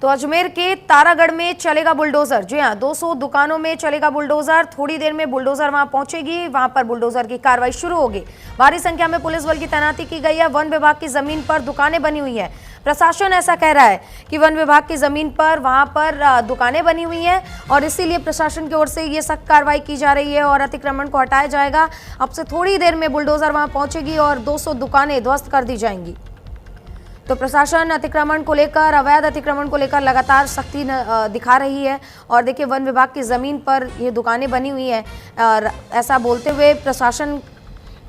तो अजमेर के तारागढ़ में चलेगा बुलडोजर। जी हां, 200 दुकानों में चलेगा बुलडोजर। थोड़ी देर में बुलडोजर वहां पहुंचेगी, वहां पर बुलडोजर की कार्रवाई शुरू होगी। भारी संख्या में पुलिस बल की तैनाती की गई है। वन विभाग की जमीन पर दुकानें बनी हुई है। प्रशासन ऐसा कह रहा है कि वन विभाग की जमीन पर वहां पर दुकानें बनी हुई हैं और इसीलिए प्रशासन की ओर से ये सख्त कार्रवाई की जा रही है और अतिक्रमण को हटाया जाएगा। अब से थोड़ी देर में बुलडोजर वहां पहुंचेगी और 200 दुकानें ध्वस्त कर दी जाएंगी। तो प्रशासन अतिक्रमण को लेकर, अवैध अतिक्रमण को लेकर लगातार सख्ती दिखा रही है। और देखिए, वन विभाग की ज़मीन पर ये दुकानें बनी हुई हैं और ऐसा बोलते हुए प्रशासन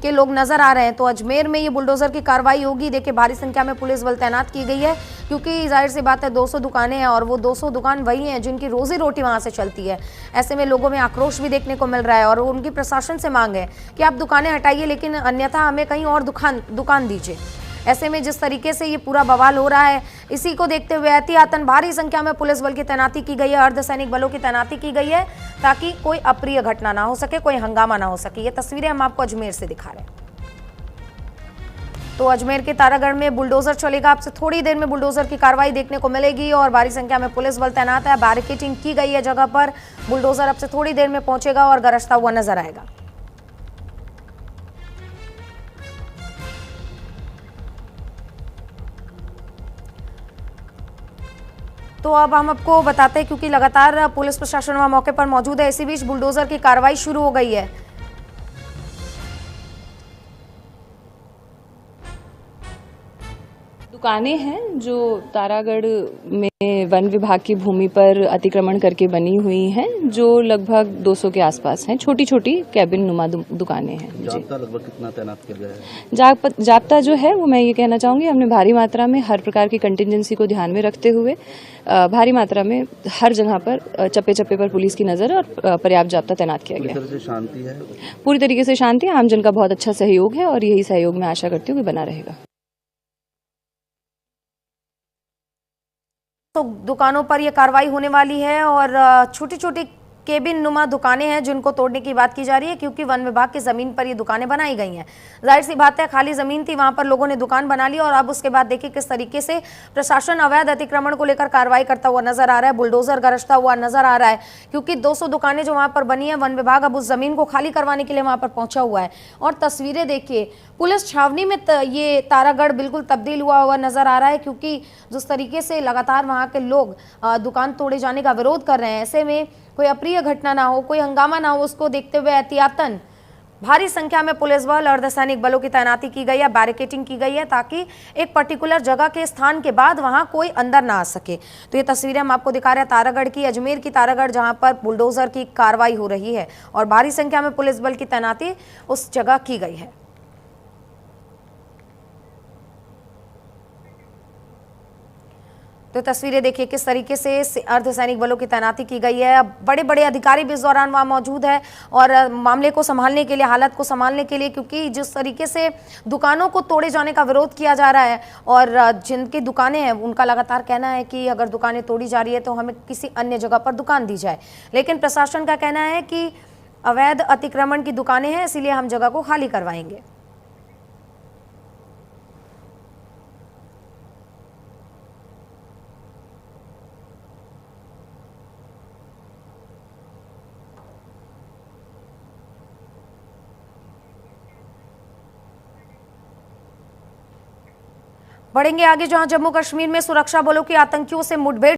के लोग नजर आ रहे हैं। तो अजमेर में ये बुलडोजर की कार्रवाई होगी। देखिए, भारी संख्या में पुलिस बल तैनात की गई है क्योंकि जाहिर सी बात है 200 दुकानें हैं और वो 200 दुकान वही हैं जिनकी रोजी रोटी वहाँ से चलती है। ऐसे में लोगों में आक्रोश भी देखने को मिल रहा है और उनकी प्रशासन से मांग है कि आप दुकानें हटाइए, लेकिन अन्यथा हमें कहीं और दुकान दीजिए। ऐसे में जिस तरीके से ये पूरा बवाल हो रहा है, इसी को देखते हुए एहतियातन भारी संख्या में पुलिस बल की तैनाती की गई है, अर्धसैनिक बलों की तैनाती की गई है ताकि कोई अप्रिय घटना ना हो सके, कोई हंगामा ना हो सके। ये तस्वीरें हम आपको अजमेर से दिखा रहे हैं। तो अजमेर के तारागढ़ में बुलडोजर चलेगा। अब से थोड़ी देर में बुलडोजर की कार्रवाई देखने को मिलेगी और भारी संख्या में पुलिस बल तैनात है। बैरिकेडिंग की गई है जगह पर। बुलडोजर अब से थोड़ी देर में पहुंचेगा और गरजता हुआ नजर आएगा। तो अब हम आपको बताते हैं, क्योंकि लगातार पुलिस प्रशासन वहां मौके पर मौजूद है। इसी बीच बुलडोजर की कार्रवाई शुरू हो गई है। दुकानें हैं जो तारागढ़ में वन विभाग की भूमि पर अतिक्रमण करके बनी हुई हैं, जो लगभग 200 के आसपास हैं। छोटी छोटी कैबिन नुमा दुकानें हैं। जाब्ता लगभग कितना तैनात किया गया है? जाब्ता जो है वो मैं ये कहना चाहूँगी, हमने भारी मात्रा में हर प्रकार की कंटिजेंसी को ध्यान में रखते हुए भारी मात्रा में हर जगह पर चप्पे चप्पे पर पुलिस की नज़र और पर्याप्त जाब्ता तैनात किया गया है। पूरी तरह से शांति है? पूरी तरीके से शांति है। आम जन का बहुत अच्छा सहयोग है और यही सहयोग मैं आशा करती हूँ कि बना रहेगा। तो दुकानों पर यह कार्रवाई होने वाली है और छोटी छोटी केबिन नुमा दुकानें हैं जिनको तोड़ने की बात की जा रही है, क्योंकि वन विभाग की जमीन पर ये दुकानें बनाई गई हैं। जाहिर सी बात है, खाली जमीन थी, वहां पर लोगों ने दुकान बना ली और अब उसके बाद देखिए किस तरीके से प्रशासन अवैध अतिक्रमण को लेकर कार्रवाई करता हुआ नजर आ रहा है, बुलडोजर गरजता हुआ नजर आ रहा है, क्योंकि 200 दुकानें जो वहां पर बनी है, वन विभाग अब उस जमीन को खाली करवाने के लिए वहां पर पहुंचा हुआ है। और तस्वीरें देखिए, पुलिस छावनी में ये तारागढ़ बिल्कुल तब्दील हुआ नजर आ रहा है, क्योंकि जिस तरीके से लगातार वहां के लोग दुकान तोड़े जाने का विरोध कर रहे हैं, ऐसे में कोई अप्रिय घटना ना हो, कोई हंगामा ना हो, उसको देखते हुए एहतियातन भारी संख्या में पुलिस बल, अर्धसैनिक बलों की तैनाती की गई है, बैरिकेडिंग की गई है ताकि एक पर्टिकुलर जगह के स्थान के बाद वहां कोई अंदर ना आ सके। तो ये तस्वीरें हम आपको दिखा रहे हैं तारागढ़ की, अजमेर की तारागढ़, जहां पर बुलडोजर की कार्रवाई हो रही है और भारी संख्या में पुलिस बल की तैनाती उस जगह की गई है। तो तस्वीरें देखिए किस तरीके से अर्धसैनिक बलों की तैनाती की गई है। अब बड़े बड़े अधिकारी भी इस दौरान वहां मौजूद है और मामले को संभालने के लिए, हालत को संभालने के लिए, क्योंकि जिस तरीके से दुकानों को तोड़े जाने का विरोध किया जा रहा है और जिनकी दुकानें हैं उनका लगातार कहना है कि अगर दुकानें तोड़ी जा रही है तो हमें किसी अन्य जगह पर दुकान दी जाए। लेकिन प्रशासन का कहना है कि अवैध अतिक्रमण की दुकानें हैं, इसीलिए हम जगह को खाली करवाएंगे। बढ़ेंगे आगे, जहां जम्मू कश्मीर में सुरक्षा बलों की आतंकियों से मुठभेड़